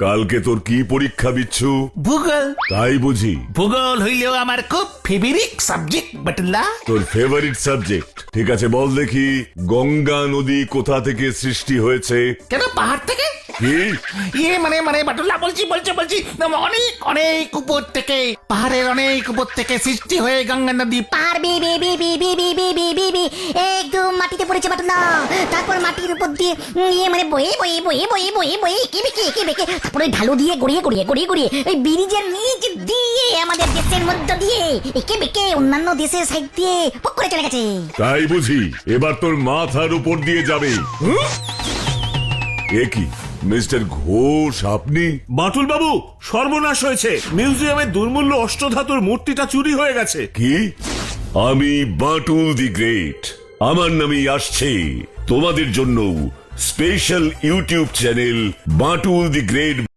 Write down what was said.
কালকে তোর কি পরীক্ষা বিচ্ছু? ভূগোল। তাই বুঝি? ভূগোল হইলেও আমার খুব ফেভারিট সাবজেক্ট বাটুল্লা। তোর ফেভারিট সাবজেক্ট? ঠিক আছে, বল দেখি গঙ্গা নদী কোথা থেকে সৃষ্টি হয়েছে? কেন, পাহাড় থেকে? কি? মানে বাটুল্লা বলছি অনেক অনেক উপর থেকে, পাহাড়ের অনেক উপর থেকে সৃষ্টি হয়ে গঙ্গা নদী। পাহাড় বি বি বি বি বি বি বি বি বি বি একদম মাটিতে পড়েছে বাটুল্লা। তারপর মাটির উপর দিয়ে মানে বয়ে বয়ে বয়ে বয়ে বয়ে বয়ে এঁকে বেঁকে তারপরে ঢালু দিয়ে গড়িয়ে গড়িয়ে গড়িয়ে গড়িয়ে ওই ব্রিজের নিচ দিয়ে আমাদের দেশের মধ্য দিয়ে এঁকে বেঁকে অন্যান্য দেশের সাইড দিয়ে পক করে চলে গেছে। তাই বুঝি? এবার তোর মাথার উপর দিয়ে যাবে। এ কি মিস্টার ঘোষ, আপনি? বাটুল বাবু, সর্বনাশ হয়েছে। মিউজিয়ামের দুর্মূল্য অষ্টধাতুর মূর্তিটা চুরি হয়ে গেছে। কি? আমি বাটুল দি গ্রেট, আমার নামেই আসছে তোমাদের জন্য স্পেশাল ইউটিউব চ্যানেল বাটুল দি গ্রেট।